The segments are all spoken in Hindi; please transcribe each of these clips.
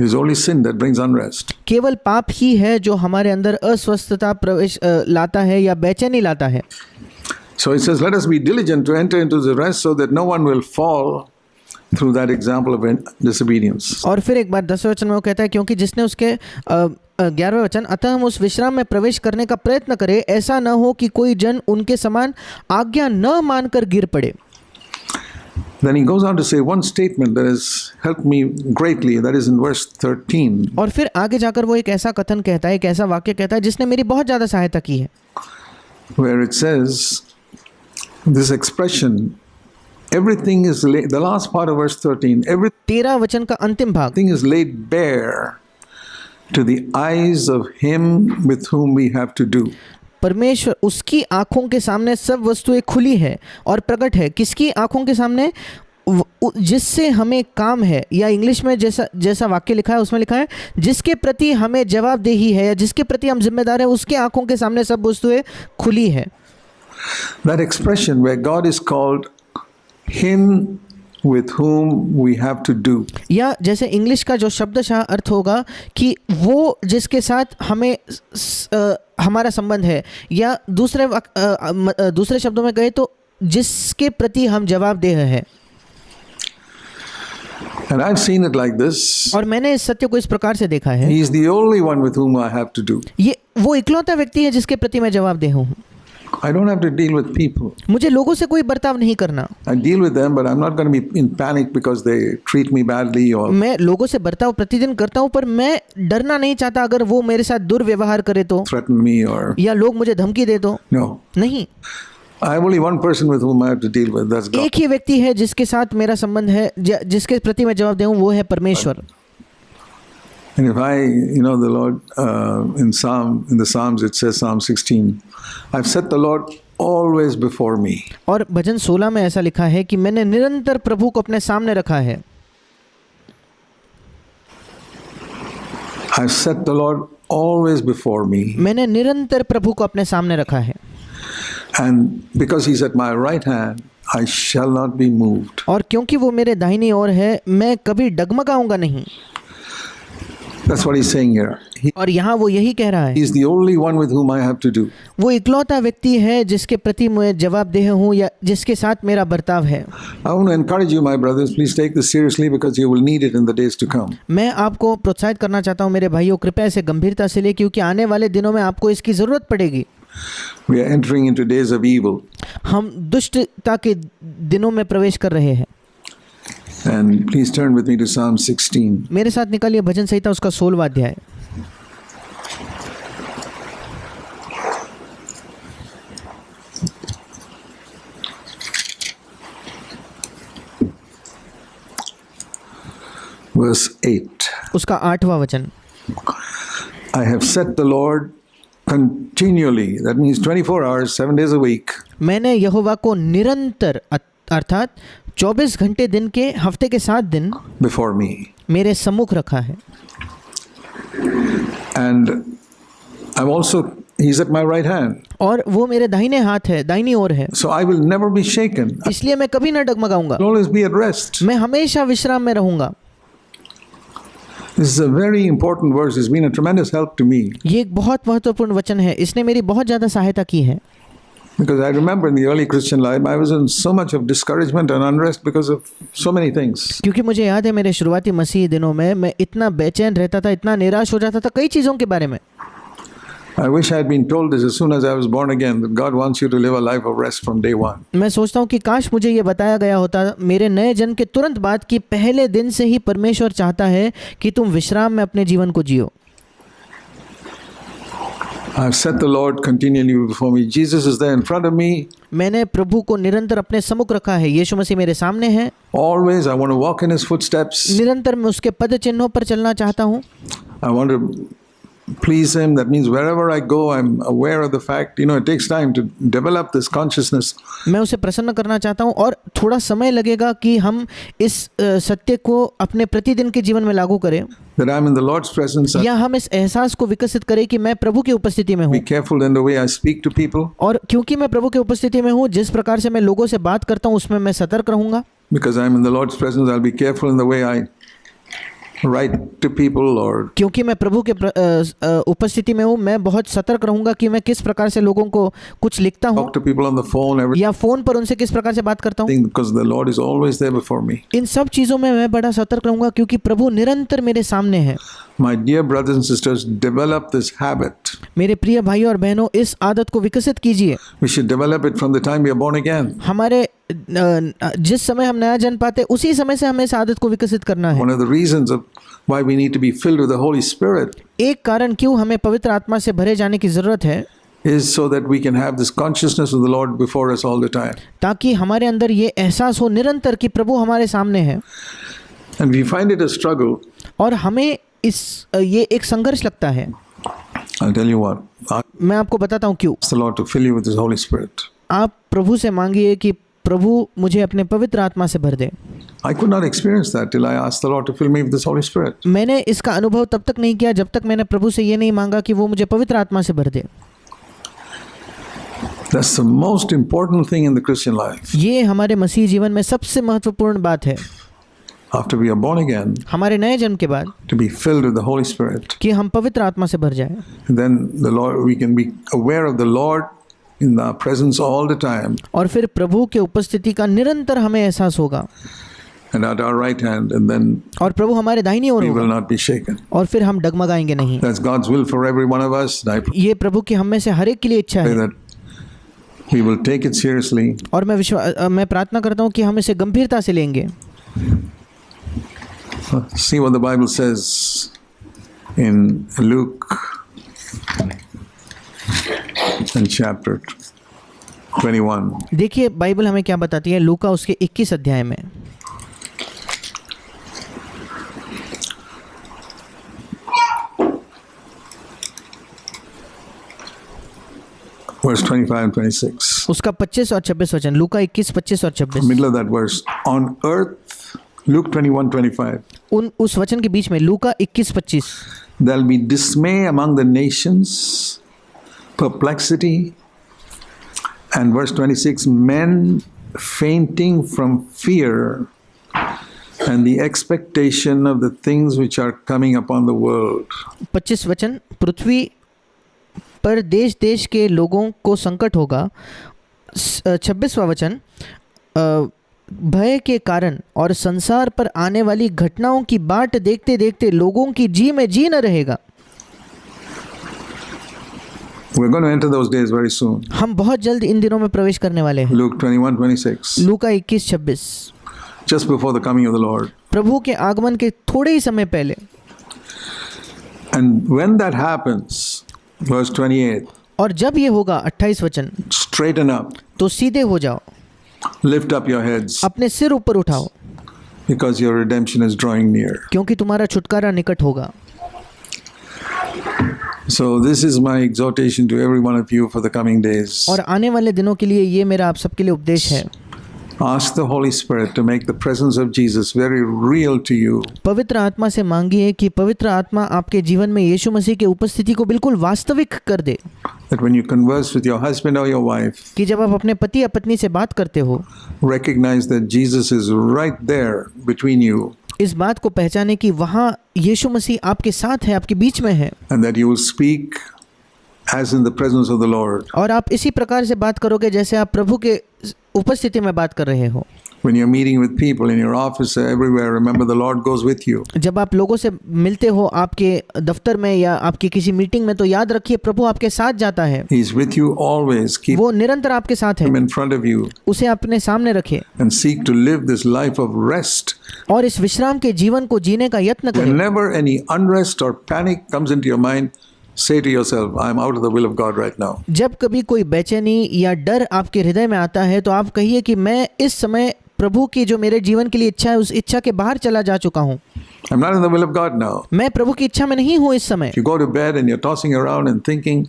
It is only sin that brings unrest. केवल पाप ही है जो हमारे अंदर अस्वस्थता प्रवेश लाता है या बेचैनी लाता है। So it says, let us be diligent to enter into the rest so that no one will fall through that example of disobedience. और फिर एक बार 10वें वचन में वो कहता है, क्योंकि जिसने उसके 11वें वचन, अतः हम उस विश्राम में प्रवेश करने का प्रयत्न करें, ऐसा न हो कि कोई जन उनके समान आज्ञा न मानकर गिर पड़े। Then he goes on to say one statement that has helped me greatly, that is in verse 13. और फिर आगे जाकर वो एक ऐसा कथन कहता है, एक ऐसा वाक्य कहता है जिसने मेरी बहुत ज़्यादा सहायता की है, where it says this expression, everything is laid, the last part of verse 13, 13 वचन का अंतिम भाग, everything is laid bare to the eyes of him with whom we have to do. परमेश्वर उसकी आंखों के सामने सब वस्तुएं खुली है और प्रकट है। किसकी आंखों के सामने? जिससे हमें काम है, या इंग्लिश में जैसा वाक्य लिखा है उसमें लिखा है जिसके प्रति हमें जवाबदेही है या जिसके प्रति हम जिम्मेदार हैं, उसके आंखों के सामने सब वस्तुएं खुली है। That expression where God is called him with whom we have to do. या जैसे इंग्लिश का जो शब्दशः अर्थ होगा कि वो जिसके साथ हमें हमारा संबंध है, या दूसरे शब्दों में कहे तो जिसके प्रति हम जवाबदेह हैं। And I've seen it like this. और मैंने इस सत्य को इस प्रकार से देखा है, He is the only one with whom I have to do. ये वो इकलौता व्यक्ति है जिसके प्रति मैं जवाबदेह हूँ। I don't have to deal with people. मुझे लोगों से कोई बर्ताव नहीं करना। I deal with them, but I'm not going to be in panic because they treat me badly or. मैं लोगों से बर्ताव प्रतिदिन करता हूँ, पर मैं डरना नहीं चाहता अगर वो मेरे साथ दुर्व्यवहार करे तो, threaten me or. या लोग मुझे धमकी दे तो। No. नहीं, I have only one person with whom I have to deal with. That's God. एक ही व्यक्ति है जिसके साथ मेरा संबंध है, जिसके प्रति मैं जवाबदेह हूँ, वो है परमेश्वर। And if I, the Lord, in the Psalms it says, Psalm 16, I've set the Lord always before me. और भजन 16 में ऐसा लिखा है कि मैंने निरंतर प्रभु को अपने सामने रखा है। I've set the Lord always before me. मैंने निरंतर प्रभु को अपने सामने रखा है। And because he's at my right hand, I shall not be moved. और क्योंकि वो मेरे दाहिनी ओर है, मैं कभी डगमगाऊंगा नहीं। That's what he's saying here. और यहाँ वो यही कह रहा है, He's the only one with whom I have to do. वो इकलौता व्यक्ति है जिसके प्रति मैं जवाबदेह हूँ या जिसके साथ मेरा बर्ताव है। I want to encourage you, my brothers, please take this seriously because you will need it in the days to come. मैं आपको प्रोत्साहित करना चाहता हूँ मेरे भाइयों, कृपया इसे गंभीरता से ले, क्योंकि आने वाले दिनों में आपको इसकी ज़रूरत पड़ेगी। We are entering into days of evil. हम दुष्टता के दिनों में प्रवेश कर रहे हैं। And please turn with me to Psalm 16. मेरे साथ निकालिए भजन संहिता उसका 16वां अध्याय। Verse 8. उसका 8वां वचन। I have set the Lord continually. That means 24 hours, 7 days a week. मैंने यहोवा को निरंतर अर्थात 24 घंटे दिन के हफ्ते के 7 दिन before me. मेरे सम्मुख रखा है। And I'm also, he's at my right hand. और वो मेरे दाहिने हाथ है, दाहिनी ओर है। So I will never be shaken. इसलिए मैं कभी न डगमगाऊंगा। I'll always be at rest. मैं हमेशा विश्राम में रहूंगा। This is a very important verse. It's been a tremendous help to me. ये एक बहुत महत्वपूर्ण वचन है, इसने मेरी बहुत ज़्यादा सहायता की है। Because I remember in the early Christian life, I was in so much of discouragement and unrest because of so many things. क्योंकि मुझे याद है मेरे शुरुआती मसीही दिनों में मैं इतना बेचैन रहता था, इतना निराश हो जाता था कई चीज़ों के बारे में। I wish I had been told this as soon as I was born again, that God wants you to live a life of rest from day one. मैं सोचता हूँ कि काश मुझे ये बताया गया होता मेरे नए जन्म के तुरंत बाद कि पहले दिन से ही परमेश्वर चाहता है कि तुम विश्राम में अपने जीवन को जियो। I've set the Lord continually before me. Jesus is there in front of me. मैंने प्रभु को निरंतर अपने सम्मुख रखा है। यीशु मसीह मेरे सामने है। Always I want to walk in his footsteps. निरंतर मैं उसके पद चिन्हों पर चलना चाहता हूँ। I want to please him. That means wherever I go, I'm aware of the fact, it takes time to develop this consciousness. मैं उसे प्रसन्न करना चाहता हूँ और थोड़ा समय लगेगा कि हम इस सत्य को अपने प्रतिदिन के जीवन में लागू करें। That I'm in the Lord's presence. या हम इस एहसास को विकसित करें कि मैं प्रभु की उपस्थिति में हूँ। Be careful in the way I speak to people. और क्योंकि मैं प्रभु की उपस्थिति में हूँ, जिस प्रकार से मैं लोगों से बात करता हूँ उसमें मैं सतर्क रहूँगा। Because I'm in the Lord's presence, I'll be careful in the way I write to people or क्योंकि मैं प्रभु के उपस्थिति में हूँ, मैं बहुत सतर्क रहूंगा कि मैं किस प्रकार से लोगों को कुछ लिखता हूँ talk to people on the phone, everything, या फोन पर उनसे किस प्रकार से बात करता हूँ। because the Lord is always there before me. इन सब चीज़ों में मैं बड़ा सतर्क रहूंगा क्योंकि प्रभु निरंतर मेरे सामने है। My dear brothers and sisters, develop this habit. मेरे प्रिय भाइयों और बहनों, इस आदत को विकसित कीजिए। We should develop it from the time we are born again. हमारे जिस समय हम नया जन्म पाते उसी समय से हमें इस आदत को विकसित करना है। One of the reasons of why we need to be filled with the Holy Spirit एक कारण क्यों हमें पवित्र आत्मा से भरे जाने की जरूरत है, is so that we can have this consciousness of the Lord before us all the time. ताकि हमारे अंदर ये एहसास हो निरंतर कि प्रभु हमारे सामने है। And we find it a struggle. और हमें ये एक संघर्ष लगता है। I'll tell you what. Ask मैं आपको बताता हूँ क्यों। the Lord to fill you with His Holy Spirit. आप प्रभु से मांगिए कि प्रभु मुझे अपने पवित्र आत्मा से भर दे। I could not experience that till I asked the Lord to fill me with His Holy Spirit. मैंने इसका अनुभव तब तक नहीं किया जब तक मैंने प्रभु से ये नहीं मांगा कि वो मुझे पवित्र आत्मा से भर दे। That's the most important thing in the Christian life. ये हमारे मसीह जीवन में सबसे महत्वपूर्ण बात है। After we are born again, हमारे नए जन्म के बाद to be filled with the Holy Spirit. कि हम पवित्र आत्मा से भर जाएं। Then the Lord, we can be aware of the Lord in the presence all the time. और फिर प्रभु के उपस्थिति का निरंतर हमें एहसास होगा। And at our right hand, and then और प्रभु हमारे दाहिनी ओर we will होगा not be shaken. और फिर हम डगमगाएंगे नहीं। That's God's will for every one of us. And I pray ये प्रभु की हम में से हर एक के लिए इच्छा है। that we will take it seriously. और मैं प्रार्थना करता हूँ कि हम इसे गंभीरता से लेंगे। See what the Bible says in Luke in chapter 21. देखिए बाइबल हमें क्या बताती है लूका उसके 21 अध्याय में। Verse 25 and 26. उसका 25 और 26 वचन, लूका 21 25 और 26। Middle of that verse. On earth, Luke 21 25. उस वचन के बीच में लूका 21 25। There'll be dismay among the nations, perplexity, and verse 26, men fainting from fear and the expectation of the things which are coming upon the world. 25 वचन, पृथ्वी पर देश देश के लोगों को संकट होगा। 26वां वचन, भय के कारण और संसार पर आने वाली घटनाओं की बाट देखते देखते लोगों की जी में जी न रहेगा। We're going to enter those days very soon. हम बहुत जल्द इन दिनों में प्रवेश करने वाले हैं। Luke 21 26. Luka 21 26, Just before the coming of the Lord. प्रभु के आगमन के थोड़े ही समय पहले। And when that happens, verse 28, और जब ये होगा 28 वचन, straighten up, तो सीधे हो जाओ, lift up your heads, अपने सिर ऊपर उठाओ, because your redemption is drawing near. क्योंकि तुम्हारा छुटकारा निकट होगा। So this is my exhortation to every one of you for the coming days. और आने वाले दिनों के लिए ये मेरा आप सबके लिए उपदेश है। Ask the Holy Spirit to make the presence of Jesus very real to you. पवित्र आत्मा से मांगिए कि पवित्र आत्मा आपके जीवन में यीशु मसीह के उपस्थिति को बिल्कुल वास्तविक कर दे। That when you converse with your husband or your wife, कि जब आप अपने पति या पत्नी से बात करते हो, recognize that Jesus is right there between you. इस बात को पहचाने कि वहाँ यीशु मसीह आपके साथ है, आपके बीच में है। And that you will speak as in the presence of the Lord. और आप इसी प्रकार से बात करोगे जैसे आप प्रभु के उपस्थिति में बात कर रहे हो। When you're meeting with people in your office or everywhere, remember the Lord goes with you. जब आप लोगों से मिलते हो आपके दफ्तर में या आपकी किसी मीटिंग में, तो याद रखिए प्रभु आपके साथ जाता है। He's with you always. Keep वो निरंतर आपके साथ है। him in front of you उसे अपने सामने रखें and seek to live this life of rest. और इस विश्राम के जीवन को जीने का यत्न करें। Whenever any unrest or panic comes into your mind, say to yourself, I am out of the will of God right now. जब कभी कोई बेचैनी या डर आपके हृदय में आता है तो आप कहिए कि मैं इस समय प्रभु की जो मेरे जीवन के लिए इच्छा है उस इच्छा के बाहर चला जा चुका हूँ। I'm not in the will of God now. मैं प्रभु की इच्छा में नहीं हूँ इस समय। If you go to bed and you're tossing around and thinking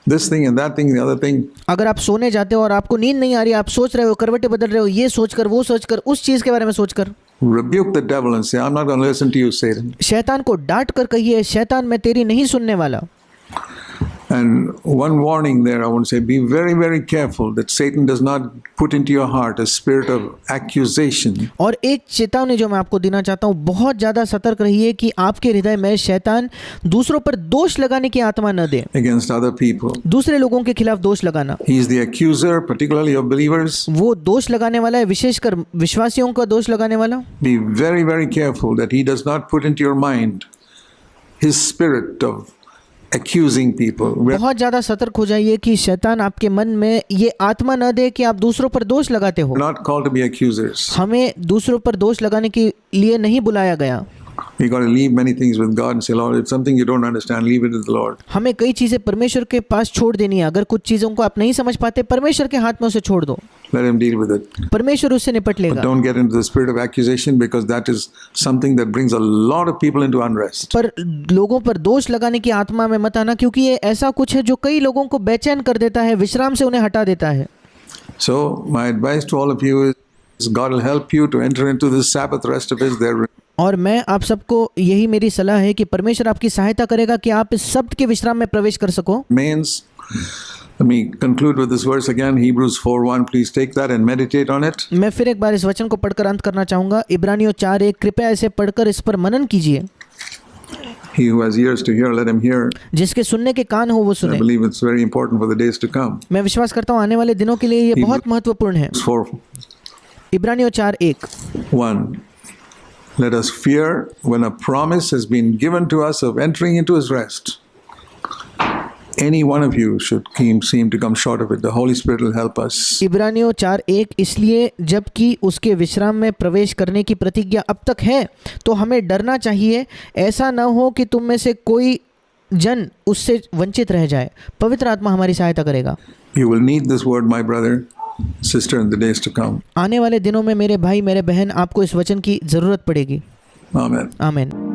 this thing and that thing, the other thing, अगर आप सोने जाते हो और आपको नींद नहीं आ रही, आप सोच रहे हो, करवटें बदल रहे हो, ये सोचकर वो सोचकर उस चीज के बारे में सोचकर, rebuke the devil and say, I'm not going to listen to you, Satan. शैतान को डांट कर कहिए, शैतान मैं तेरी नहीं सुनने वाला। And one warning there, I want to say, be very, very careful that Satan does not put into your heart a spirit of accusation और एक चेतावनी जो मैं आपको देना चाहता हूँ, बहुत ज़्यादा सतर्क रहिए कि आपके हृदय में शैतान दूसरों पर दोष लगाने की आत्मा न दे, against other people. दूसरे लोगों के खिलाफ दोष लगाना। He is the accuser, particularly of believers. वो दोष लगाने वाला है, विशेषकर विश्वासियों का दोष लगाने वाला। Be very, very careful that he does not put into your mind his spirit of accusing people. बहुत ज़्यादा सतर्क हो जाइए कि शैतान आपके मन में ये आत्मा न दे कि आप दूसरों पर दोष लगाते हो। We're not called to be accusers. हमें दूसरों पर दोष लगाने के लिए नहीं बुलाया गया। We got to leave many things with God and say, Lord, if something you don't understand, leave it with the Lord. हमें कई चीज़ें परमेश्वर के पास छोड़ देनी है। अगर कुछ चीज़ों को आप नहीं समझ पाते, परमेश्वर के हाथ में उसे छोड़ दो, Let him deal with it. परमेश्वर उससे निपट लेगा। Don't get into the spirit of accusation, because that is something that brings a lot of people into unrest. पर लोगों पर दोष लगाने की आत्मा में मत आना, क्योंकि ये ऐसा कुछ है जो कई लोगों को बेचैन कर देता है, विश्राम से उन्हें हटा देता है। So my advice to all of you is God will help you to enter into this Sabbath rest of His. There और मैं आप सबको यही मेरी सलाह है कि परमेश्वर आपकी सहायता करेगा कि आप इस सब्त के विश्राम में प्रवेश कर सको। remains. Let me conclude with this verse again, Hebrews 4:1. Please take that and meditate on it. मैं फिर एक बार इस वचन को पढ़कर अंत करना चाहूँगा। इब्रानियों 4:1, कृपया इसे पढ़कर इस पर मनन कीजिए। He who has ears to hear, let him hear. जिसके सुनने के कान हो वो I सुने। believe it's very important for the days to come. मैं विश्वास करता हूँ आने वाले दिनों के लिए ये बहुत महत्वपूर्ण है। 4:1. इब्रानियों 4:1, Let us fear when a promise has been given to us of entering into His rest. Any one of you should seem to come short of it. The Holy Spirit will help us. इब्रानियों 4:1, इसलिए जबकि उसके विश्राम में प्रवेश करने की प्रतिज्ञा अब तक है, तो हमें डरना चाहिए, ऐसा न हो कि तुम में से कोई जन उससे वंचित रह जाए। पवित्र आत्मा हमारी सहायता करेगा। You will need this word, my brother, sister, in the days to come. आने वाले दिनों में मेरे भाई मेरे बहन आपको इस वचन की ज़रूरत पड़ेगी। Amen. आमीन।